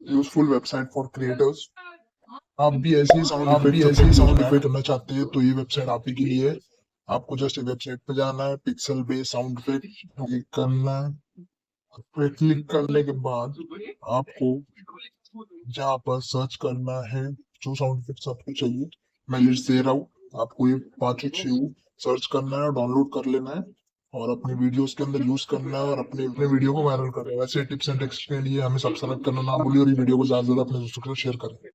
Useful website for creators. आप भी ऐसे ही साउंड इफेक्ट करना चाहते हैं तो ये वेबसाइट आप ही के लिए है। आपको जस्ट वेबसाइट पे जाना है, pixel base sound effect click करना है। पे क्लिक करने के बाद आपको जहाँ पर सर्च करना है जो साउंड इफेक्ट्स आपको चाहिए, मैं लिस्ट दे रहा हूँ आपको, ये पांचों छह सर्च करना है और डाउनलोड कर लेना है और अपनी वीडियोस के अंदर यूज करना है और अपने अपने वीडियो को वायरल करना है। वैसे टिप्स एंड ट्रिक्स के लिए हमें सब्सक्राइब करना ना भूलिए और ये वीडियो को ज्यादा से ज्यादा अपने दोस्तों के साथ शेयर करें।